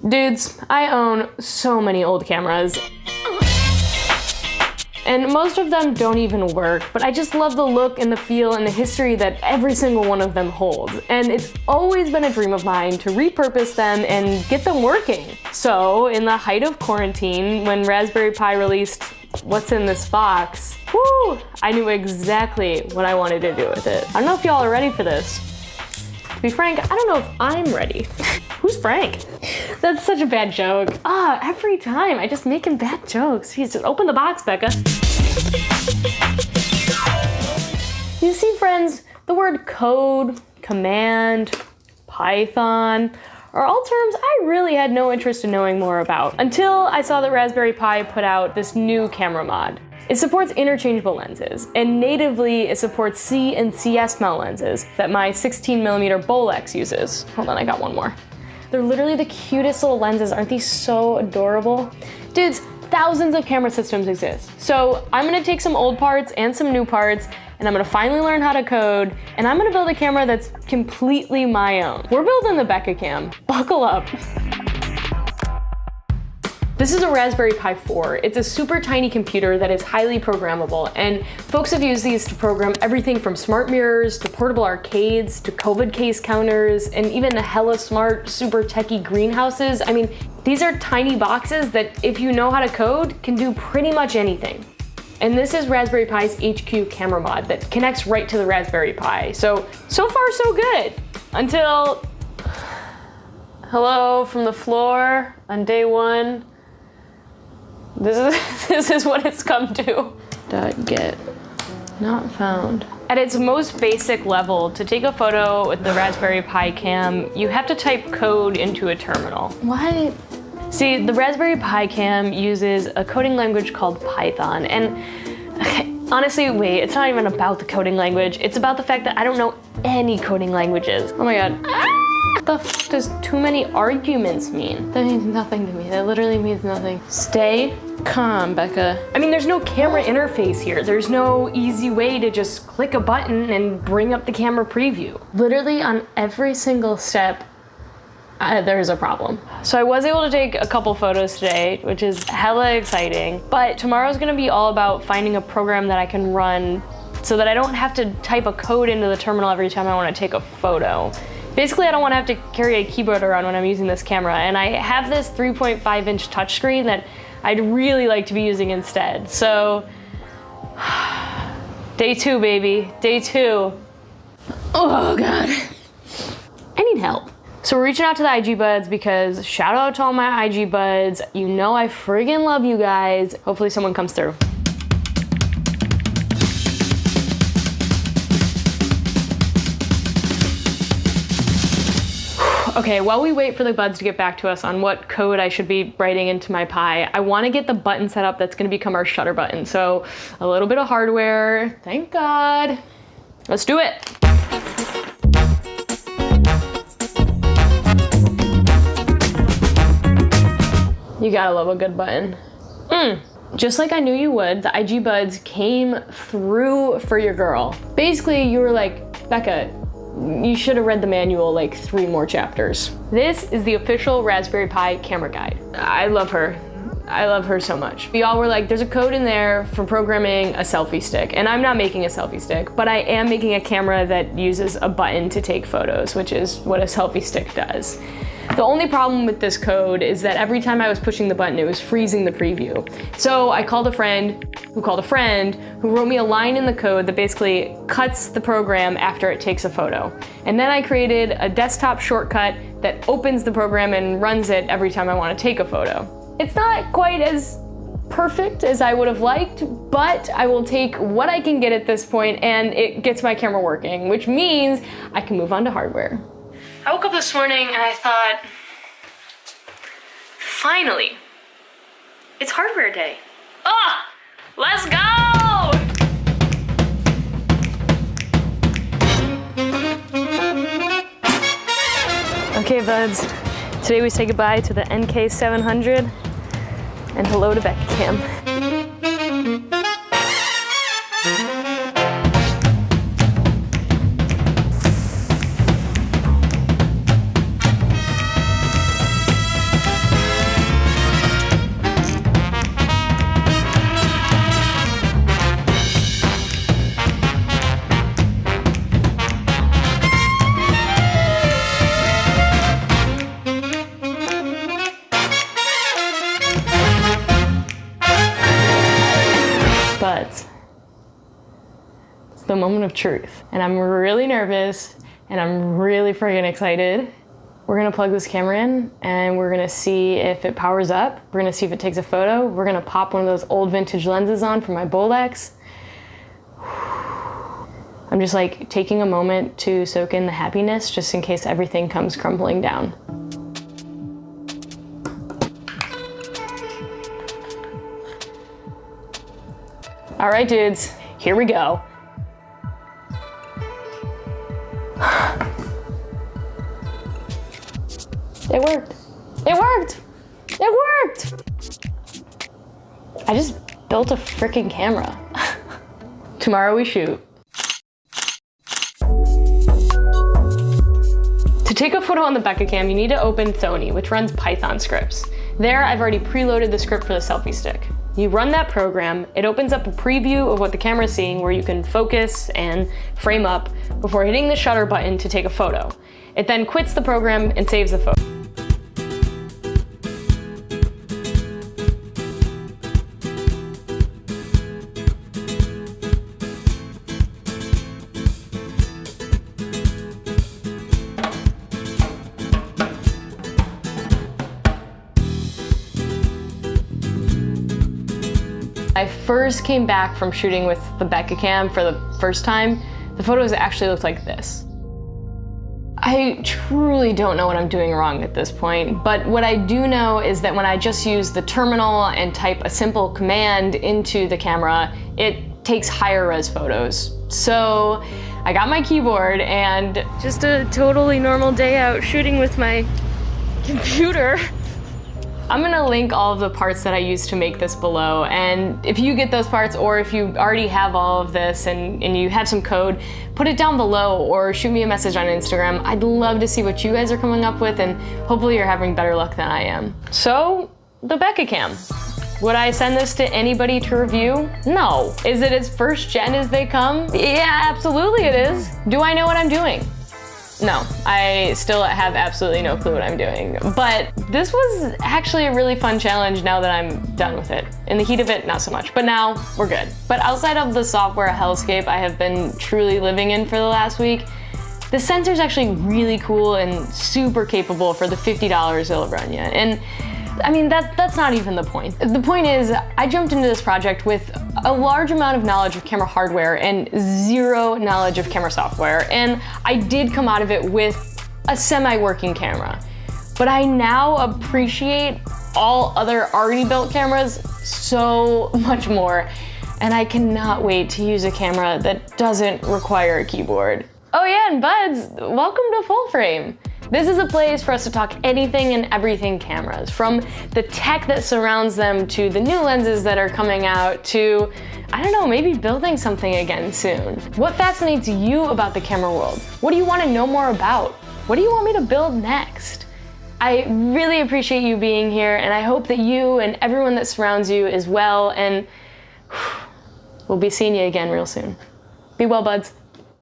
Dudes, I own so many old cameras. And most of them don't even work, but I just love the look and the feel and the history that every single one of them holds. And it's always been a dream of mine to repurpose them and get them working. So in the height of quarantine, when Raspberry Pi released What's in This Box, whoo, I knew exactly what I wanted to do with it. I don't know if y'all are ready for this. To be frank, I don't know if I'm ready. Who's Frank? That's such a bad joke. Every time I just making bad jokes. Jeez, just open the box, Becca. You see, friends, the word code, command, Python are all terms I really had no interest in knowing more about until I saw that Raspberry Pi put out this new camera mod. It supports interchangeable lenses, and natively it supports C and CS mount lenses that my 16mm Bolex uses. Hold on, I got one more. They're literally the cutest little lenses. Aren't these so adorable? Dudes, thousands of camera systems exist. So I'm gonna take some old parts and some new parts, and I'm gonna finally learn how to code, and I'm gonna build a camera that's completely my own. We're building the Becca Cam. Buckle up. This is a Raspberry Pi 4. It's a super tiny computer that is highly programmable, and folks have used these to program everything from smart mirrors to portable arcades to COVID case counters and even hella smart, super techie greenhouses. I mean, these are tiny boxes that, if you know how to code, can do pretty much anything. And this is Raspberry Pi's HQ camera mod that connects right to the Raspberry Pi. So far so good. Until, hello from the floor on day one. This is what it's come to. .get not found. At its most basic level, to take a photo with the Raspberry Pi Cam, you have to type code into a terminal. What? See, the Raspberry Pi Cam uses a coding language called Python, and honestly, wait, it's not even about the coding language. It's about the fact that I don't know any coding languages. Oh my god. What the f does too many arguments mean? That means nothing to me. That literally means nothing. Stay calm, Becca. I mean, there's no camera interface here. There's no easy way to just click a button and bring up the camera preview. Literally on every single step, there's a problem. So I was able to take a couple photos today, which is hella exciting, but tomorrow's gonna be all about finding a program that I can run so that I don't have to type a code into the terminal every time I wanna take a photo. Basically, I don't want to have to carry a keyboard around when I'm using this camera, and I have this 3.5-inch touchscreen that I'd really like to be using instead. So, day 2, baby, day 2. Oh God, I need help. So we're reaching out to the IG buds because shout out to all my IG buds. You know I friggin' love you guys. Hopefully someone comes through. Okay, while we wait for the buds to get back to us on what code I should be writing into my Pi, I want to get the button set up that's going to become our shutter button. So a little bit of hardware, thank God. Let's do it. You gotta love a good button. Just like I knew you would, the IG buds came through for your girl. Basically, you were like, Becca, you should have read the manual like 3 more chapters. This is the official Raspberry Pi camera guide. I love her. I love her so much. Y'all were like, there's a code in there for programming a selfie stick. And I'm not making a selfie stick, but I am making a camera that uses a button to take photos, which is what a selfie stick does. The only problem with this code is that every time I was pushing the button, it was freezing the preview. So I called a friend who called a friend who wrote me a line in the code that basically cuts the program after it takes a photo. And then I created a desktop shortcut that opens the program and runs it every time I want to take a photo. It's not quite as perfect as I would have liked, but I will take what I can get at this point and it gets my camera working, which means I can move on to hardware. I woke up this morning and I thought, finally, it's hardware day. Ah, let's go! Okay, buds, today we say goodbye to the NK700 and hello to Becca Cam. the moment of truth. And I'm really nervous and I'm really friggin' excited. We're gonna plug this camera in and we're gonna see if it powers up. We're gonna see if it takes a photo. We're gonna pop one of those old vintage lenses on from my Bolex. I'm just like taking a moment to soak in the happiness just in case everything comes crumbling down. All right, dudes, here we go. It worked. It worked. It worked. I just built a freaking camera. Tomorrow we shoot. To take a photo on the Bekacam, you need to open Thony, which runs Python scripts. There, I've already preloaded the script for the selfie stick. You run that program, it opens up a preview of what the camera is seeing where you can focus and frame up before hitting the shutter button to take a photo. It then quits the program and saves the photo. I first came back from shooting with the Bekacam for the first time, the photos actually looked like this. I truly don't know what I'm doing wrong at this point, but what I do know is that when I just use the terminal and type a simple command into the camera, it takes higher res photos. So I got my keyboard and just a totally normal day out shooting with my computer. I'm gonna link all of the parts that I used to make this below, and if you get those parts or if you already have all of this and you have some code, put it down below or shoot me a message on Instagram. I'd love to see what you guys are coming up with, and hopefully you're having better luck than I am. So, the Bekacam. Would I send this to anybody to review? No. Is it as first gen as they come? Yeah, absolutely it is. Do I know what I'm doing? No, I still have absolutely no clue what I'm doing. But this was actually a really fun challenge now that I'm done with it. In the heat of it, not so much, but now we're good. But outside of the software hellscape I have been truly living in for the last week, the sensor's actually really cool and super capable for the $50 it'll run you. And I mean, that's not even the point. The point is, I jumped into this project with a large amount of knowledge of camera hardware and zero knowledge of camera software, and I did come out of it with a semi-working camera. But I now appreciate all other already built cameras so much more, and I cannot wait to use a camera that doesn't require a keyboard. Oh yeah, and buds, welcome to Full Frame. This is a place for us to talk anything and everything cameras, from the tech that surrounds them to the new lenses that are coming out to, I don't know, maybe building something again soon. What fascinates you about the camera world? What do you want to know more about? What do you want me to build next? I really appreciate you being here, and I hope that you and everyone that surrounds you is well, and we'll be seeing you again real soon. Be well, buds.